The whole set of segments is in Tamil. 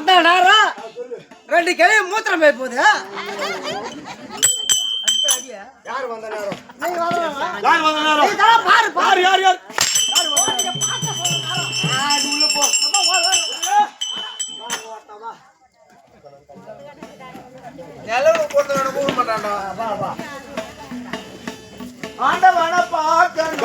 வந்த நேரம் 2 கிளை மூத்திரம் போய் போகுது. யார் வந்த நேரம்? யார் வந்த நேரம்? பாரு பாரு யார் யார் உள்ள போ. நிலவு போட்டு போக மாட்டான்டா. வா வா. ஆண்டவன பார்க்கணும்.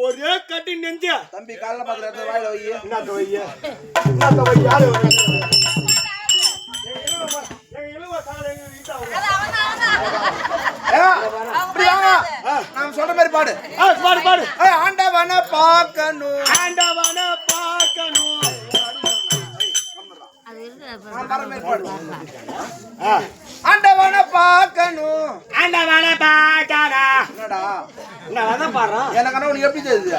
ஒரே கட்டி நெஞ்ச தம்பி காலைல பாக்குற வாயில வை. என்னத்த வை யாரு நான் சொல்ற மாதிரி பாடு. பாடு பாடு. ஆண்டவன பார்க்கணும். ஆண்டவன பார்க்கணும். ஆண்டவன பார்க்கணும். ஆண்டவன பார்க்கறா. என்னடா என்ன பாரு. எனக்கு ஆனா உனக்கு எப்படி தெரியுது?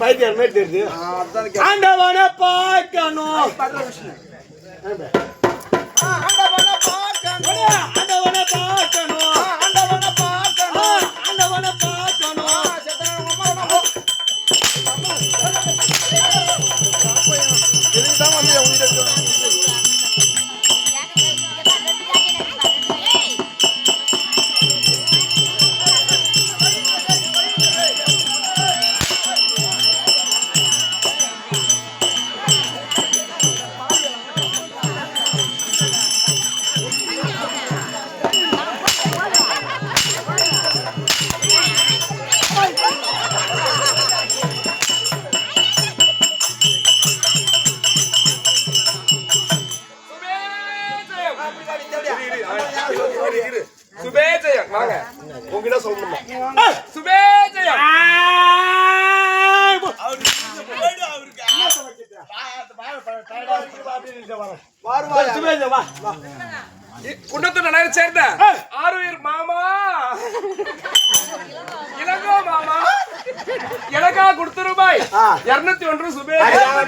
பைத்தியம் மாதிரி தெரியுது. அதான் ஆண்டவன பார்க்கணும். ஆண்டவன பார்க்கணும். ஆண்டவன பார்க்கணும். ஆண்டவன பார்க்கணும். ஆண்டவன பார்க்கணும். இதுதான் வந்து உங்களுக்கு சுபேஜயம் வாங்க. உங்ககிட்ட சொல்லணுமா? சுபேஜயம் குன்னத்தூர் நகரை சேர்ந்த ஆருயிர் மாமா இலங்கோ மாமா எனக்கா கொடுத்த ரூபாய் 201 சுபேஜயம்.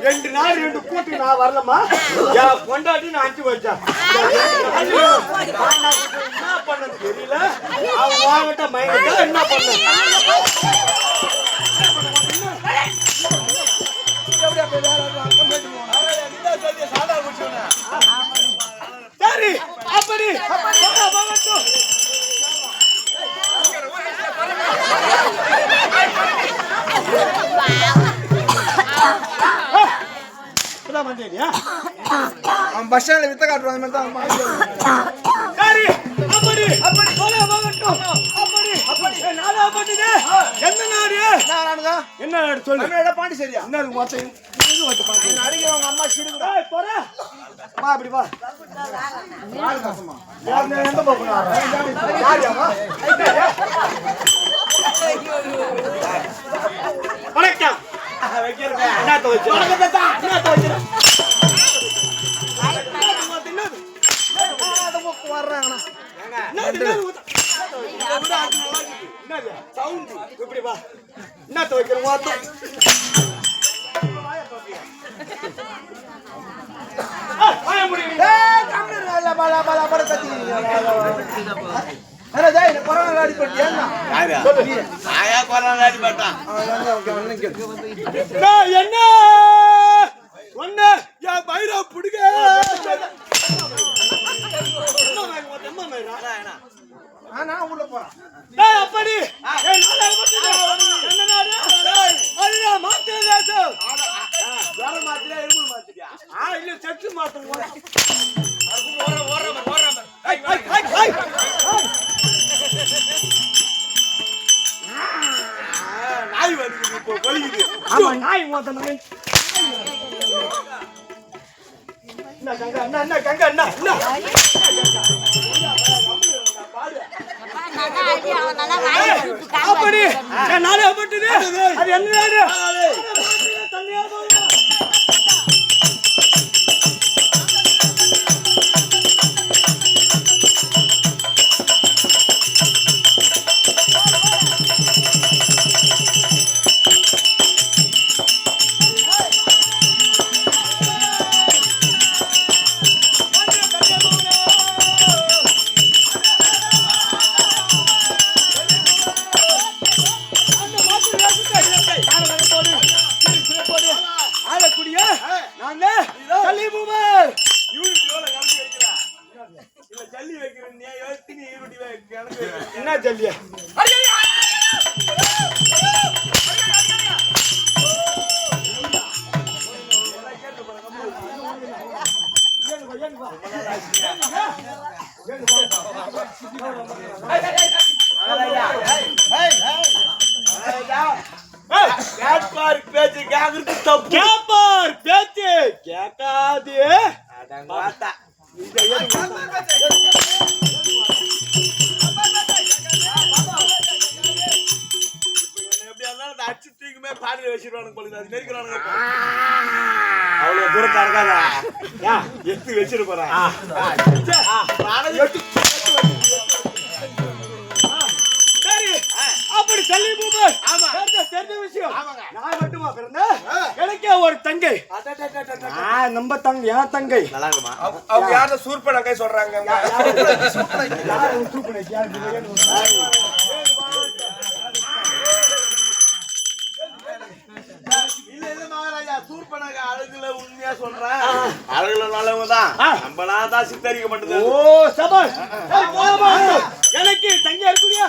ரெண்டு நாள் 2 கூட்டு நான் வரலமா? கொண்டாடி நான் 5 வச்சேன். என்ன பண்ணது தெரியல. அவன் வாங்கிட்ட மயங்கிட்ட என்ன பண்ண சரி அப்படி பஸ் ஸ்டாண்ட்ல வித்த காட்டுவாங்க. சரி அப்படி அப்படி போல வாங்கட்டும். அப்படி அப்படி நாளா பண்ணுதே. என்ன நாடு? என்ன நாடு சொல்லு. தமிழ்நாடு பாண்டிச்சேரியா? என்ன வார்த்தை? இது வார்த்தை பாண்டி. அடிக்கிறவங்க அம்மா சிறுகுடா. ஏய் போற. வா அப்படி வா. நாள் காசமா. யார் எந்த போறா? யாரியாமா? வணக்கம். வைக்கிறங்க. என்ன தோச்சு? வணக்கம் தா. என்ன தோச்சு? வர்றாங்கண்ணா. இப்படி வா. என்ன துவைக்கிற வார்த்தை? என்ன ஒண்ணு என் பைரவ புடிக்க உள்ள போறேன். அப்படி இல்ல செட்டு மாத்தம் நாய் வருது இப்போ கொலிக்குது. நாய் மாத்தம் என்ன கங்க என்ன அப்படி நானே அப்பட்டது அது என்ன தண்ணியா என்ன ஜல்லியா பேச்சு கேட்காது பாடியில வச்சிருவானுங்க அவ்வளவு தூரத்தா இருக்காதா எத்து வச்சிரு போறேன் சரி அப்படி சொல்லி தெரிஞ்ச விஷயம் நான் மட்டுமா பிறந்த எனக்கே ஒரு தங்கை நம்ம தங்கை என் தங்கை அவங்க யாரும் சூர்பனக்கை சொல்றாங்க அழகுல உண்மையா சொல்றேன் அழகுல நல்லவங்கதான் நம்மளாதான் சித்தரிக்க மாட்டேங்குது. ஓ சபாஷ் எனக்கு தங்கை இருக்குடியா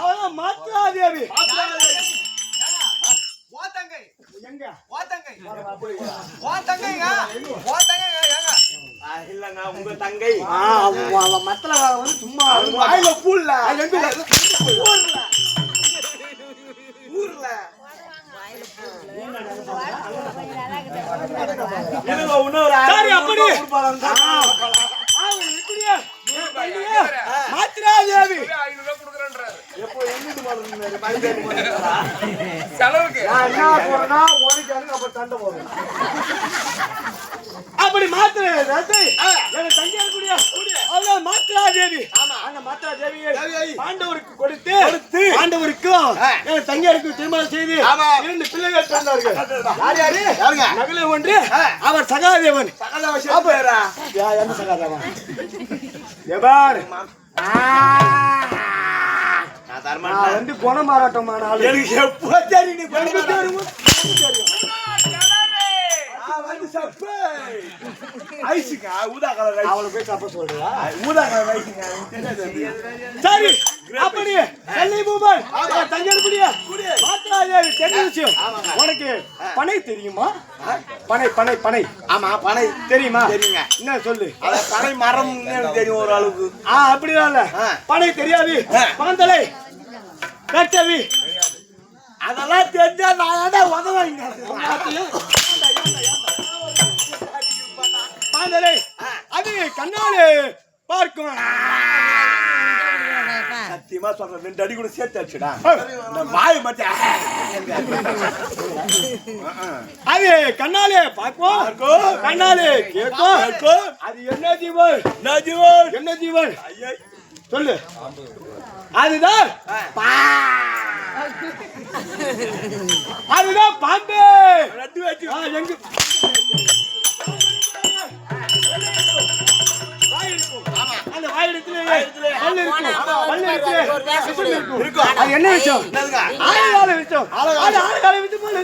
அவதான் மாத்ராதேவி இல்லங்க உங்க தங்கை மத்தல வந்து சும்மா வாயில பூல்ல ஊர்ல சரி அப்படி மாத்ராதேவி 500 ரூபாய் கொடுக்குறேன்றாரு. எப்போ எங்கிட்டு செலவுக்கு அப்படி மாத்ராதேவி எனக்கு தங்கை இருக்கக்கூடிய அவதான் மாத்ராதேவி அந்த மாத்ராதேவியை பாண்டவருக்கு கொடுத்து பாண்டவருக்கும் என் தங்கையருக்கு திருமணம் செய்து 2 பிள்ளைகள் பிறந்தார்கள். யார் யாரு நகல ஒன்று அவர் சகாதேவன். எந்த சகாதேவன் எபார் நான் வந்து குணமாராட்டமான ஆளு. எனக்கு எப்போ தெரியும் ஐசுங்க ஊதா கலர் அவளை போய் தப்ப சொல்றியா? ஊதா கலர் ஐசுங்க சரி அப்படி செல்லை பூபால் தங்கக்கூடிய மாத்ராதேவி தெரிஞ்ச விஷயம் உனக்கு பனை தெரியுமா? பனை பனை பனை ஆமா பனை தெரியுமா? தெரியுங்க. என்ன சொல்லு. பனை மரம் தெரியும் ஒரு அளவுக்கு. அப்படிதான் இல்ல பனை தெரியாது. பந்தலை கட்டவி அதெல்லாம் தெரிஞ்சா நான் உதவாங்க. பாந்தலை அது கண்ணாலே பார்க்கும். சத்தியமா சொல்றேன் 2 அடி கூட சேர்த்து அடிச்சுடா வாய் மட்டும் அது கண்ணாலே பார்க்கும் கண்ணாலே கேட்கும். அது என்ன ஜீவன் என்ன ஜீவன் சொல்லு. அதுதான் அதுதான் பாம்பு. எங்க அந்த வாயிடத்துல அது என்ன விஷயம்? ஆளுகால விஷயம். ஆளுகால விஷயம் போல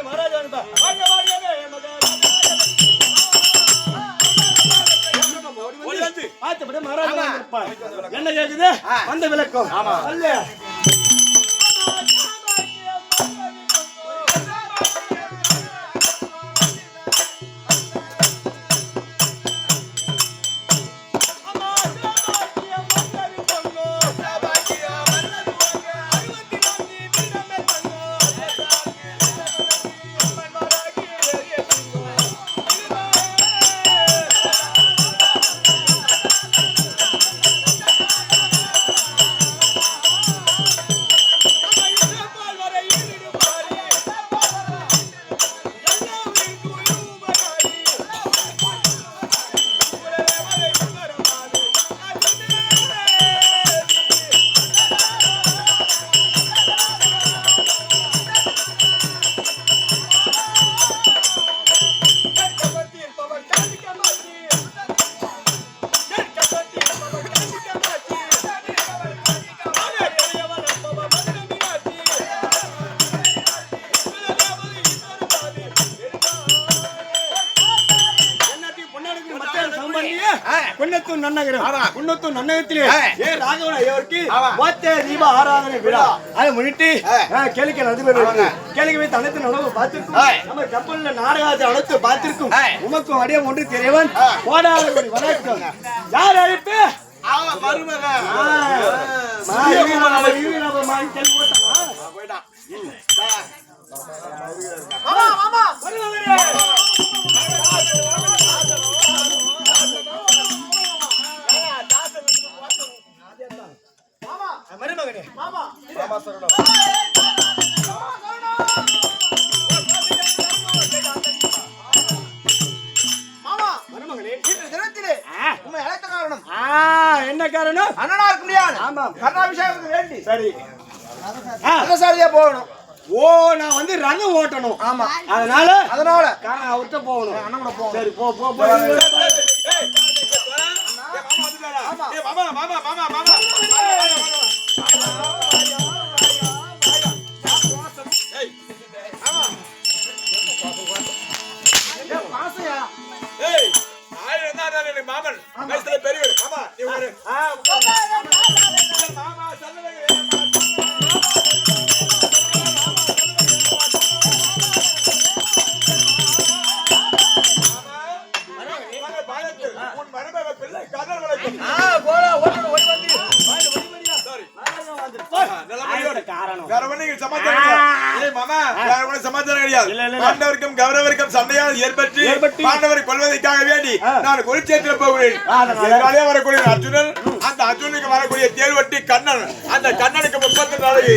மகாராஜா வந்து வந்திருப்பார். என்ன கேக்குது வந்த விளக்கம் அல்ல குன்னத்தூர் நன்னகரம் குன்னத்தூர் நன்னகத்திலே ஏ ராகவன் ஐயருக்கு வாத்திய தீப ஆராதனை விழா அதை முன்னிட்டு கேளிக்கை நடைபெறுகிறது. கேளிக்கை வைத்து அனைத்து நடவு பார்த்திருக்கும் நம்ம கப்பல்ல நாடகத்தை அழைத்து பார்த்திருக்கும் உமக்கும் அடியம் ஒன்று தெரியவன் கோடாளி வணக்கம். யார் அழைப்பு மருமகனே மாமா சரணம். மாமா மருமகனே இன்று தினத்திலே உண்மை அழைத்த காரணம் என்ன காரணம்? அண்ணனா இருக்க முடியாது. ஆமா கர்ணாபிஷேகத்துக்கு வேண்டி சரி ரதசாரதியா போகணும். ஓ நான் வந்து ரங்கம் ஓட்டணும். ஆமா அதனால காரணம் அவர்கிட்ட போகணும். அண்ணன் கூட போகணும். சரி போ போ மாமன் வயசுல பெரியவர். ஆமா நீ ஒரு மாமா பாண்டவருக்கும் கௌரவருக்கும் சண்டையால் ஏற்பட்டு பாண்டவரை கொல்வதற்காக வேண்டி நான் குருச்சேத்திரம் போகிறேன். வரக்கூடிய அர்ஜுனன் அந்த அர்ஜுனுக்கு வரக்கூடிய தேர்வட்டி கண்ணன் அந்த கண்ணனுக்கு 32 நாளைக்கு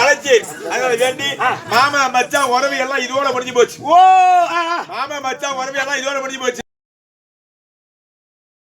அழைச்சி அதனால வேண்டி மாமா மச்சான் உறவு எல்லாம் இதோட முடிஞ்சு போச்சு. ஓ மாமா மச்சான் உறவு எல்லாம் இதோட முடிஞ்சு போச்சு.